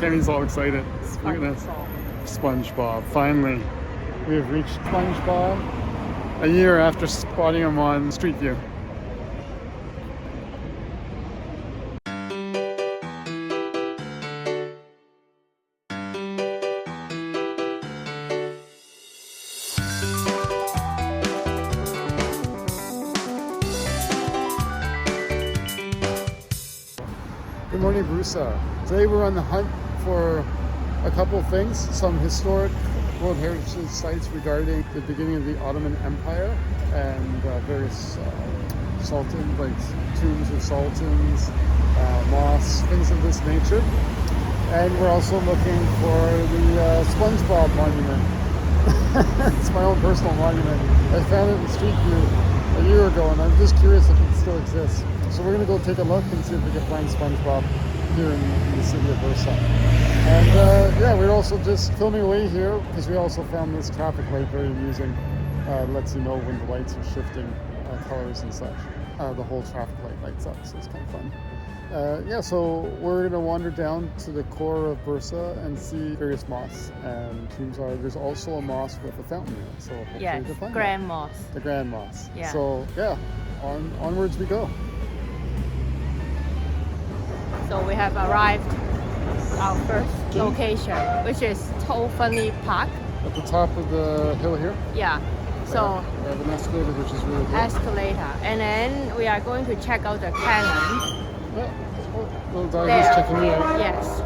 Kenny's all excited. Look at this. SpongeBob. Finally, we have reached SpongeBob a year after spotting him on Street View. Good morning, Bursa. Today we're on the hunt for a couple of things, some historic World Heritage Sites regarding the beginning of the Ottoman Empire and various sultans, like tombs of sultans, mosques, things of this nature. And we're also looking for the Spongebob Monument. It's my own personal monument. I found it in Street View a year ago, and I'm just curious if it still exists. So we're going to go take a look and see if we can find SpongeBob here in the city of Bursa. And yeah, we're also just filming away here because we also found this traffic light very amusing. Lets you know when the lights are shifting colors and such. The whole traffic light lights up, so it's kind of fun. Yeah, so we're going to wander down to the core of Bursa and see various mosques and tombs are. There's also a mosque with a fountain in it, so hopefully yes, we can find Grand Mosque. the Grand Mosque. Yeah. So yeah, onwards we go. So we have arrived our first location, which is Tophane Park. At the top of the hill here, Yeah. So we have an escalator which is really good. escalator, and then we are going to check out the cannon. Yeah, little dog There. is checking me out. Yes.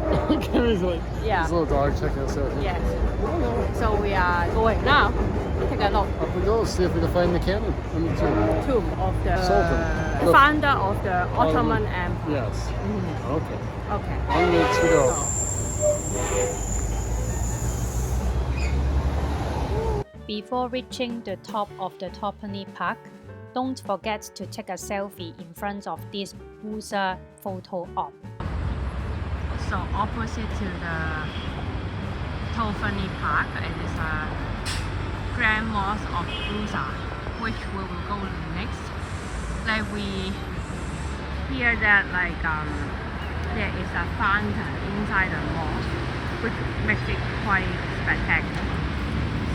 Kenny's like, Yeah. this little dog checking us out. Yes. So we are going now. Take a look. Up we go, see if we can find the cannon and the tomb. Tomb of the Sultan. Look. founder of the Ottoman Empire. Yes. Okay. Okay. Onwards we go. Before reaching the top of the Tophane Park, don't forget to take a selfie in front of this Bursa photo op. So opposite to the Tophane Park, it is a Grand Mosque of Bursa, which we will go next. Like we hear that there is a fountain inside the mosque, which makes it quite spectacular.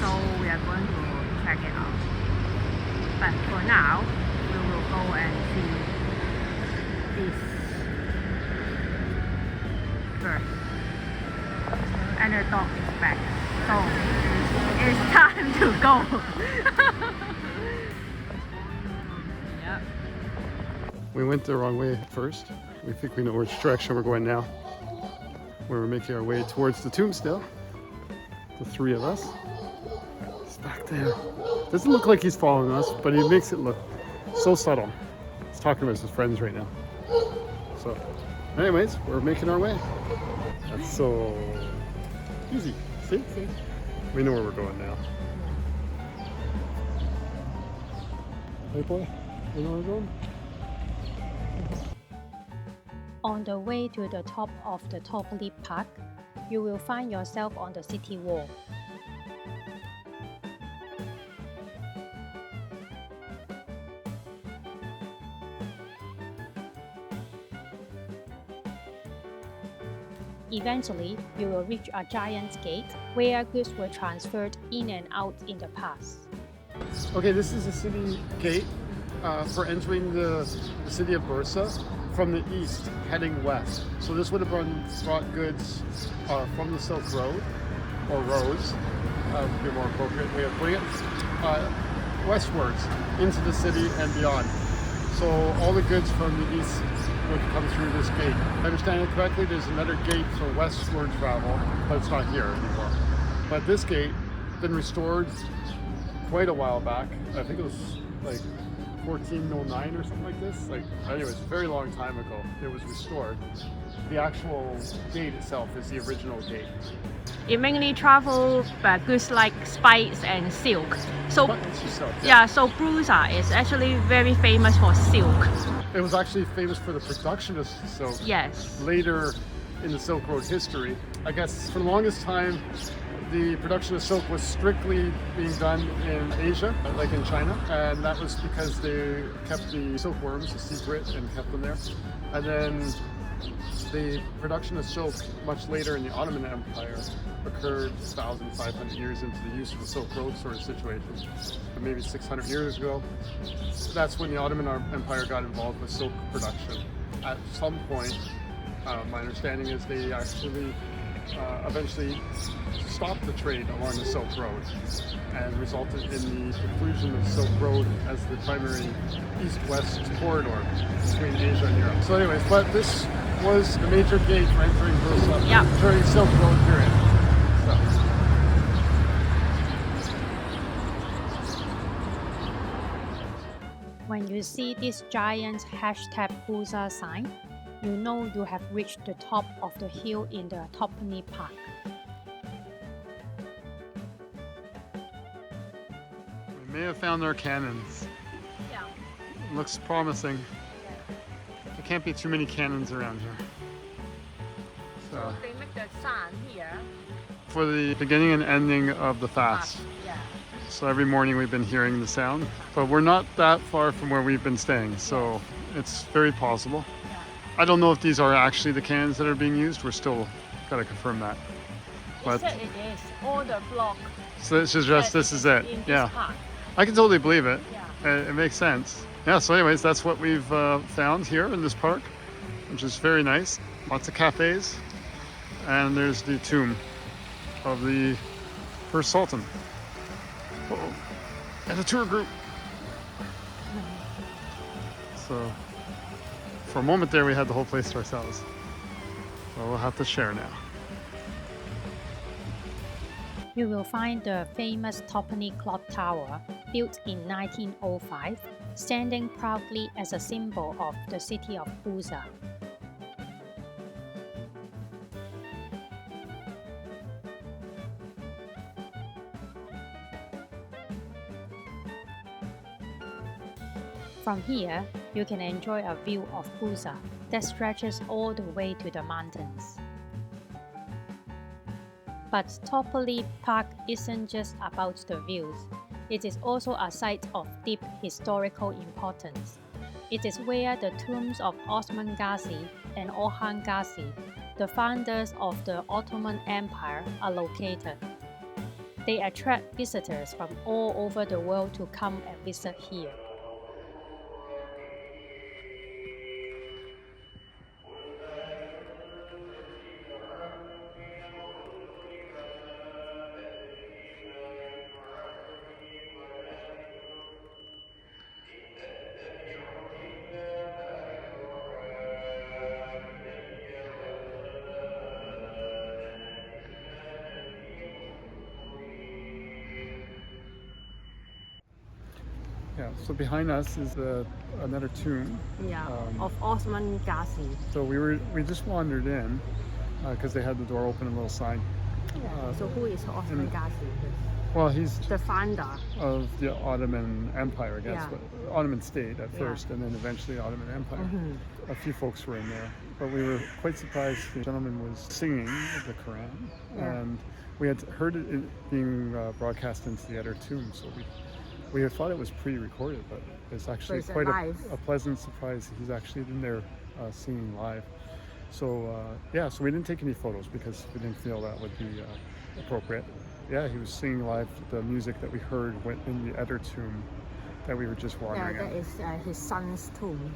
So we are going to check it out. But for now, we will go and see this first. And the dog is back. So it's time to go. Yep. We went the wrong way at first. We think we know which direction we're going now. We're making our way towards the tomb still. The three of us. He's back there. Doesn't look like he's following us, but he makes it look so subtle. He's talking about his friends right now. So, anyways, we're making our way. That's so easy. See? We know where we're going now. Hey boy, you know where we're going? On the way to the top of the Tophane Park, you will find yourself on the city wall. Eventually, you will reach a giant gate where goods were transferred in and out in the past. Okay, this is the city gate for entering the city of Bursa from the east, heading west. So this would have brought goods from the Silk Road, or roads, would be a more appropriate way of putting it, westwards into the city and beyond. So all the goods from the east would come through this gate. If I understand it correctly, there's another gate for westward travel, but it's not here anymore. But this gate been restored quite a while back. I think it was like 1409 or something like this. Like, anyways, a very long time ago, it was restored. The actual gate itself is the original gate. It mainly travels goods like spice and silk. So Silk, yeah, so Bursa is actually very famous for silk. It was actually famous for the production of silk. Yes. Later in the Silk Road history, I guess for the longest time, the production of silk was strictly being done in Asia, like in China, and that was because they kept the silkworms a secret and kept them there. And then The production of silk much later in the Ottoman Empire occurred 1,500 years into the use of the Silk Road sort of situation, maybe 600 years ago. That's when the Ottoman Empire got involved with silk production. At some point, my understanding is they actually eventually stopped the trade along the Silk Road and resulted in the conclusion of the Silk Road as the primary east-west corridor between Asia and Europe. So anyways, but this was the major gate for entering Bursa during Silk Road period. So. When you see this giant #Bursa sign, you know you have reached the top of the hill in the Tophane Park. We may have found our cannons. Yeah. Looks promising. There can't be too many cannons around here. So They make the sign here. for the beginning and ending of the fast. Yeah. So every morning we've been hearing the sound, but we're not that far from where we've been staying, so it's very possible. I don't know if these are actually the cannons that are being used. We're still gotta confirm that. But It is all the block. so it's just this is it. In this Yeah, park. I can totally believe it. Yeah. It makes sense. Yeah. So anyways, that's what we've found here in this park, which is very nice. Lots of cafes, and there's the tomb of the first sultan. Uh-oh. And a tour group. So for a moment there, we had the whole place to ourselves. Well, we'll have to share now. You will find the famous Tophane Clock Tower, built in 1905, standing proudly as a symbol of the city of Bursa. From here, you can enjoy a view of Bursa that stretches all the way to the mountains. But Tophane Park isn't just about the views. It is also a site of deep historical importance. It is where the tombs of Osman Gazi and Orhan Gazi, the founders of the Ottoman Empire, are located. They attract visitors from all over the world to come and visit here. Yeah. So behind us is another tomb. Yeah. Of Osman Gazi. So we just wandered in because they had the door open, a little sign. So who is Osman Gazi? Well, he's The founder. of the Ottoman Empire, I guess, Yeah. but Ottoman state at first, and then eventually Ottoman Empire. A few folks were in there, but we were quite surprised. The gentleman was singing the Quran, and we had heard it being broadcast into the other tomb, so we had thought it was pre-recorded, but it's actually it's quite live. a pleasant surprise. He's actually in there singing live. So yeah, so we didn't take any photos because we didn't feel that would be appropriate. Yeah, he was singing live the music that we heard went in the other tomb that we were just Yeah, wandering that at. is his son's tomb.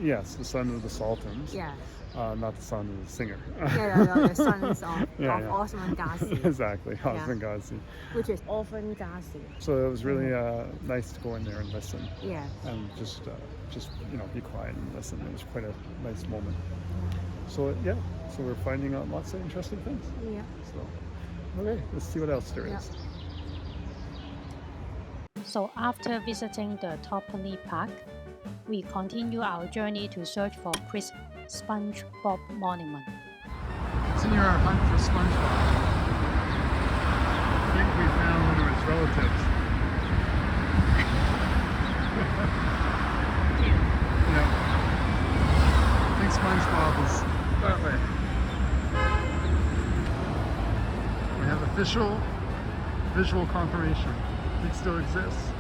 Yes, the son of the sultans. Yeah. Not the son of the singer. The sons of Yeah. Osman Gazi, Exactly, Osman Gazi. which is Orhan Gazi. So it was really nice to go in there and listen, Yeah. and just be quiet and listen. It was quite a nice moment. So yeah, so we're finding out lots of interesting things. Yeah. So okay, let's see what else there is. So after visiting the Tophane Park, we continue our journey to search for Chris' Spongebob Monument. Continue our hunt for Spongebob. I think we found one of his relatives. Yeah. I think Spongebob is that way. We have official visual confirmation. It still exists.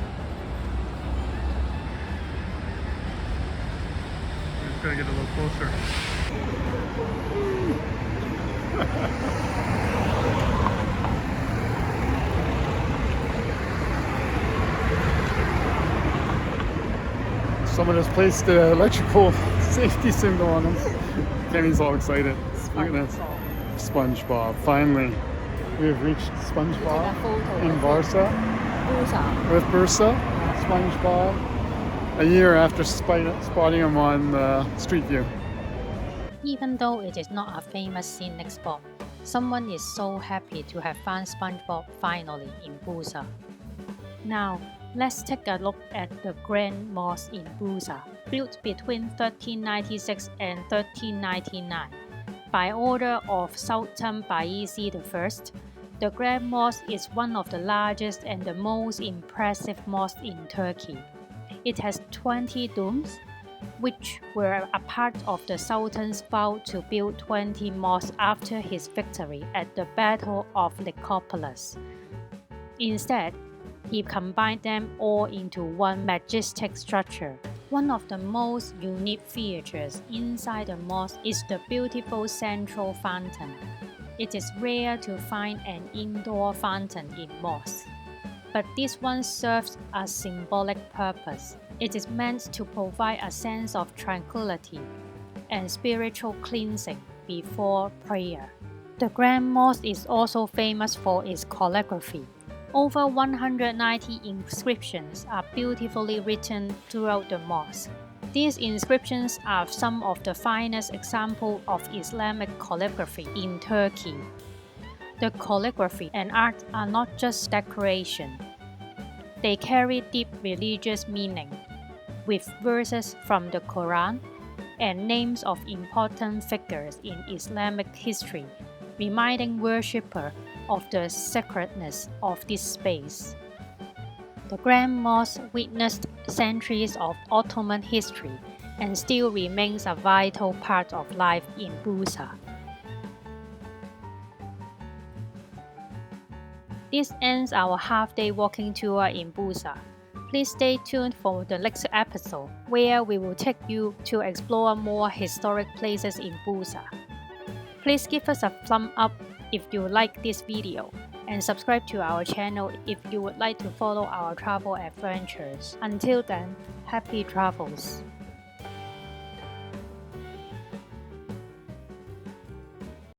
We just gotta get a little closer. Someone has placed the electrical safety symbol on him. Kenny's all excited. Look at this. SpongeBob. Finally, we have reached SpongeBob in Bursa. With Bursa. SpongeBob. A year after spotting him on Street View. Even though it is not a famous scenic spot, someone is so happy to have found SpongeBob finally in Bursa. Now, let's take a look at the Grand Mosque in Bursa, built between 1396 and 1399. By order of Sultan Bayezid I, the Grand Mosque is one of the largest and the most impressive mosques in Turkey. It has 20 domes, which were a part of the Sultan's vow to build 20 mosques after his victory at the Battle of Nicopolis. Instead, he combined them all into one majestic structure. One of the most unique features inside the mosque is the beautiful central fountain. It is rare to find an indoor fountain in mosques, but this one serves a symbolic purpose. It is meant to provide a sense of tranquility and spiritual cleansing before prayer. The Grand Mosque is also famous for its calligraphy. Over 190 inscriptions are beautifully written throughout the mosque. These inscriptions are some of the finest examples of Islamic calligraphy in Turkey. The calligraphy and art are not just decoration. They carry deep religious meaning, with verses from the Quran and names of important figures in Islamic history, reminding worshippers of the sacredness of this space. The Grand Mosque witnessed centuries of Ottoman history and still remains a vital part of life in Bursa. This ends our half-day walking tour in Bursa. Please stay tuned for the next episode, where we will take you to explore more historic places in Bursa. Please give us a thumb up if you like this video, and subscribe to our channel if you would like to follow our travel adventures. Until then, happy travels!